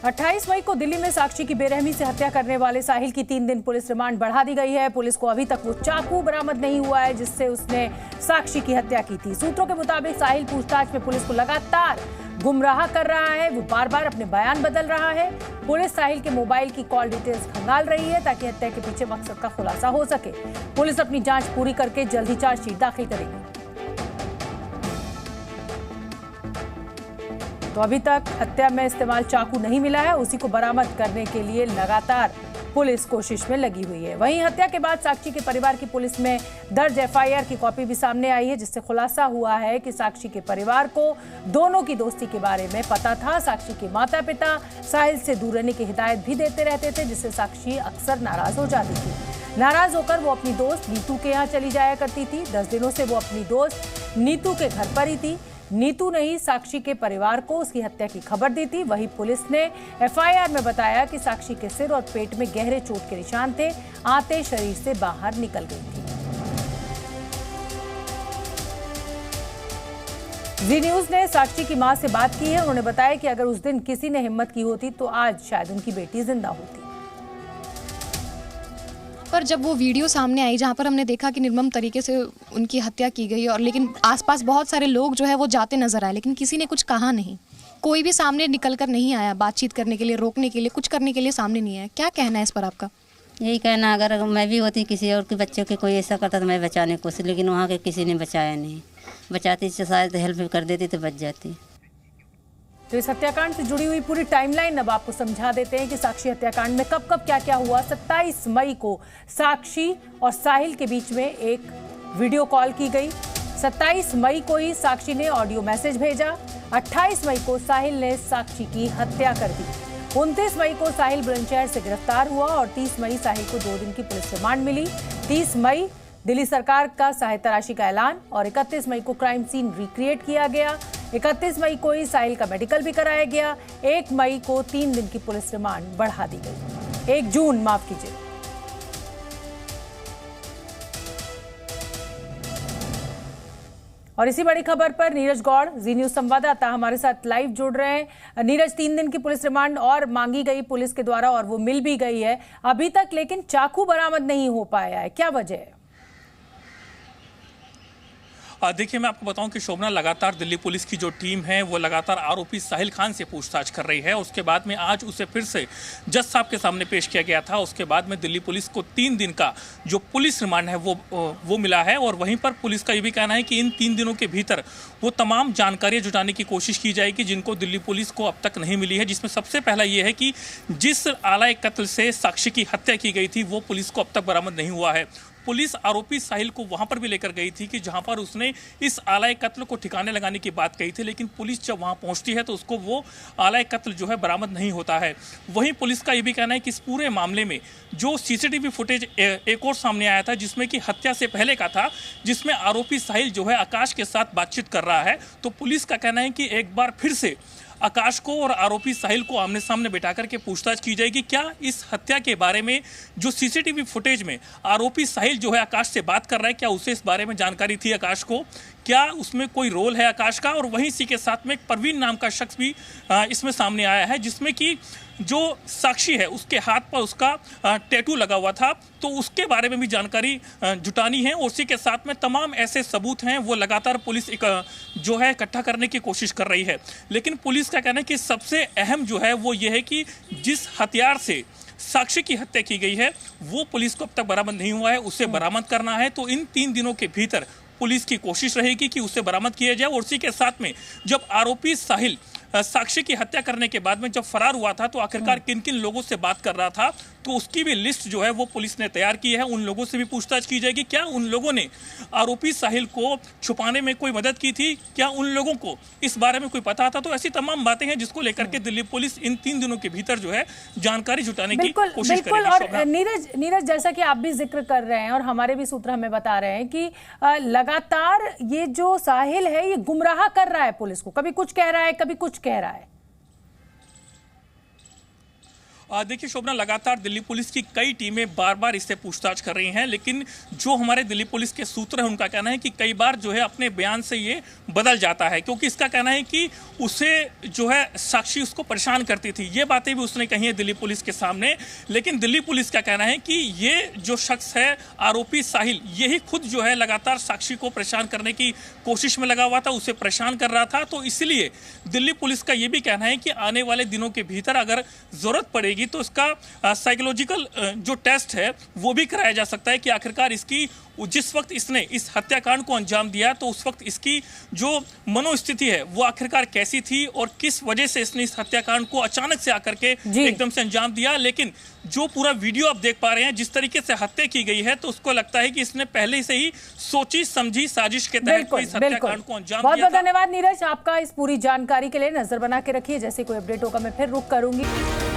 28 मई को दिल्ली में साक्षी की बेरहमी से हत्या करने वाले साहिल की 3 दिन पुलिस रिमांड बढ़ा दी गई है। पुलिस को अभी तक वो चाकू बरामद नहीं हुआ है जिससे उसने साक्षी की हत्या की थी। सूत्रों के मुताबिक साहिल पूछताछ में पुलिस को लगातार गुमराह कर रहा है। वो बार बार अपने बयान बदल रहा है। पुलिस साहिल के मोबाइल की कॉल डिटेल्स खंगाल रही है ताकि हत्या के पीछे मकसद का खुलासा हो सके। पुलिस अपनी जांच पूरी करके जल्द ही चार्जशीट दाखिल करेगी। तो अभी तक हत्या में इस्तेमाल चाकू नहीं मिला है, उसी को बरामद करने के लिए लगातार पुलिस कोशिश में लगी हुई है। वहीं हत्या के बाद साक्षी के परिवार की पुलिस में दर्ज एफआईआर की कॉपी भी सामने आई है, जिससे खुलासा हुआ है कि साक्षी के परिवार को दोनों की दोस्ती के बारे में पता था। साक्षी के माता पिता साहिल से दूर रहने की हिदायत भी देते रहते थे, जिससे साक्षी अक्सर नाराज हो जाती थी। नाराज होकर वो अपनी दोस्त नीतू के यहाँ चली जाया करती थी। 10 दिनों से वो अपनी दोस्त नीतू के घर पर ही थी। नीतू ने ही साक्षी के परिवार को उसकी हत्या की खबर दी थी। वहीं पुलिस ने एफआईआर में बताया कि साक्षी के सिर और पेट में गहरे चोट के निशान थे, आते शरीर से बाहर निकल गई थी। जी न्यूज ने साक्षी की मां से बात की है। उन्होंने बताया कि अगर उस दिन किसी ने हिम्मत की होती तो आज शायद उनकी बेटी जिंदा होती। पर जब वो वीडियो सामने आई जहाँ पर हमने देखा कि निर्मम तरीके से उनकी हत्या की गई, और लेकिन आसपास बहुत सारे लोग जो है वो जाते नजर आए, लेकिन किसी ने कुछ कहा नहीं। कोई भी सामने निकल कर नहीं आया बातचीत करने के लिए, रोकने के लिए, कुछ करने के लिए सामने नहीं आया। क्या कहना है इस पर आपका? यही कहना, अगर मैं भी होती किसी और के बच्चों के कोई ऐसा करता तो मैं बचाने की कोशिश, लेकिन वहाँ के किसी ने बचाया नहीं। बचाती तो शायद हेल्प कर देती तो बच जाती। तो इस हत्याकांड से जुड़ी हुई पूरी टाइमलाइन अब आपको समझा देते हैं कि साक्षी हत्याकांड में कब कब क्या क्या हुआ। 27 मई को साक्षी और साहिल के बीच में एक वीडियो कॉल की गई। 27 मई को ही साक्षी ने ऑडियो मैसेज भेजा। 28 मई को साहिल ने साक्षी की हत्या कर दी। 29 मई को साहिल बुलंदशहर से गिरफ्तार हुआ और 30 मई साहिल को 2 दिन की पुलिस रिमांड मिली। 30 मई दिल्ली सरकार का सहायता राशि का ऐलान और 31 मई को क्राइम सीन रिक्रिएट किया गया। 31 मई को ही साहिल का मेडिकल भी कराया गया। 1 मई को 3 दिन की पुलिस रिमांड बढ़ा दी गई। 1 जून माफ कीजिए। और इसी बड़ी खबर पर नीरज गौड़ जी न्यूज संवाददाता हमारे साथ लाइव जुड़ रहे हैं। नीरज, 3 दिन की पुलिस रिमांड और मांगी गई पुलिस के द्वारा और वो मिल भी गई है अभी तक, लेकिन चाकू बरामद नहीं हो पाया है, क्या वजह है? देखिए, मैं आपको बताऊं कि शोभना, लगातार दिल्ली पुलिस की जो टीम है वो लगातार आरोपी साहिल खान से पूछताछ कर रही है। उसके बाद में आज उसे फिर से जज साहब के सामने पेश किया गया था। उसके बाद में दिल्ली पुलिस को 3 दिन का जो पुलिस रिमांड है वो मिला है। और वहीं पर पुलिस का ये भी कहना है कि इन 3 दिनों के भीतर वो तमाम जानकारियाँ जुटाने की कोशिश की जाएगी जिनको दिल्ली पुलिस को अब तक नहीं मिली है। जिसमें सबसे पहला ये है कि जिस आला कत्ल से साक्षी की हत्या की गई थी वो पुलिस को अब तक बरामद नहीं हुआ है। पुलिस आरोपी साहिल को वहां पर भी लेकर गई थी कि जहां पर उसने इस आला कत्ल को ठिकाने लगाने की बात कही थी, लेकिन पुलिस जब वहां पहुंचती है तो उसको वो आला कत्ल जो है बरामद नहीं होता है। वहीं पुलिस का ये भी कहना है कि इस पूरे मामले में जो सीसीटीवी फुटेज एक और सामने आया था जिसमें कि हत्या से पहले का था, जिसमें आरोपी साहिल जो है आकाश के साथ बातचीत कर रहा है, तो पुलिस का कहना है कि एक बार फिर से आकाश को और आरोपी साहिल को आमने सामने बैठा करके पूछताछ की जाएगी। क्या इस हत्या के बारे में जो सीसीटीवी फुटेज में आरोपी साहिल जो है आकाश से बात कर रहा है, क्या उसे इस बारे में जानकारी थी आकाश को? क्या उसमें कोई रोल है आकाश का? और वहीं इसी के साथ में एक परवीन नाम का शख्स भी इसमें सामने आया है, जिसमें कि जो साक्षी है उसके हाथ पर उसका टैटू लगा हुआ था, तो उसके बारे में भी जानकारी जुटानी है। और उसी के साथ में तमाम ऐसे सबूत हैं वो लगातार पुलिस जो है इकट्ठा करने की कोशिश कर रही है। लेकिन पुलिस का कहना है कि सबसे अहम जो है वो ये है कि जिस हथियार से साक्षी की हत्या की गई है वो पुलिस को अब तक बरामद नहीं हुआ है, उसे बरामद करना है। तो इन 3 दिनों के भीतर पुलिस की कोशिश रहेगी कि उसे बरामद किया जाए। और उसी के साथ में जब आरोपी साहिल साक्षी की हत्या करने के बाद में जब फरार हुआ था तो आखिरकार किन किन लोगों से बात कर रहा था, तो उसकी भी लिस्ट जो है वो पुलिस ने तैयार की है। उन लोगों से भी पूछताछ की जाएगी। क्या उन लोगों ने आरोपी साहिल को छुपाने में कोई मदद की थी? क्या उन लोगों को इस बारे में कोई पता था? तो ऐसी तमाम बातें हैं जिसको लेकर के दिल्ली पुलिस इन 3 दिनों के भीतर जो है जानकारी जुटाने की कोशिश करेगी। और नीरज, जैसा कि आप भी जिक्र कर रहे हैं और हमारे भी सूत्र हमें बता रहे हैं कि लगातार ये जो साहिल है ये गुमराह कर रहा है पुलिस को, कभी कुछ कह रहा है कभी कुछ कह रहा है। देखिए शोभना, लगातार दिल्ली पुलिस की कई टीमें बार बार इससे पूछताछ कर रही हैं, लेकिन जो हमारे दिल्ली पुलिस के सूत्र हैं उनका कहना है कि कई बार जो है अपने बयान से ये बदल जाता है, क्योंकि इसका कहना है कि उसे जो है साक्षी उसको परेशान करती थी। ये बातें भी उसने कही है दिल्ली पुलिस के सामने, लेकिन दिल्ली पुलिस का कहना है कि ये जो शख्स है आरोपी साहिल, यही खुद जो है लगातार साक्षी को परेशान करने की कोशिश में लगा हुआ था, उसे परेशान कर रहा था। तो इसलिए दिल्ली पुलिस का ये भी कहना है कि आने वाले दिनों के भीतर अगर जरूरत पड़ेगी तो इसका साइकोलॉजिकल जो टेस्ट है वो भी कराया जा सकता है कि आखिरकार इसकी जिस वक्त इसने इस हत्याकांड को अंजाम दिया तो उस वक्त इसकी जो मनोस्थिति है वो आखिरकार कैसी थी और किस वजह से इसने इस हत्याकांड को अचानक से आकर के एकदम से अंजाम दिया। लेकिन जो पूरा वीडियो आप देख पा रहे हैं, जिस तरीके से हत्या की गई है, तो उसको लगता है कि इसने पहले से ही सोची समझी साजिश के तहत इस हत्याकांड को अंजाम दिया। बहुत बहुत धन्यवाद नीरज आपका इस पूरी जानकारी के लिए। नजर बना के रखिए, जैसे कोई अपडेट होगा मैं फिर रुक करूंगी।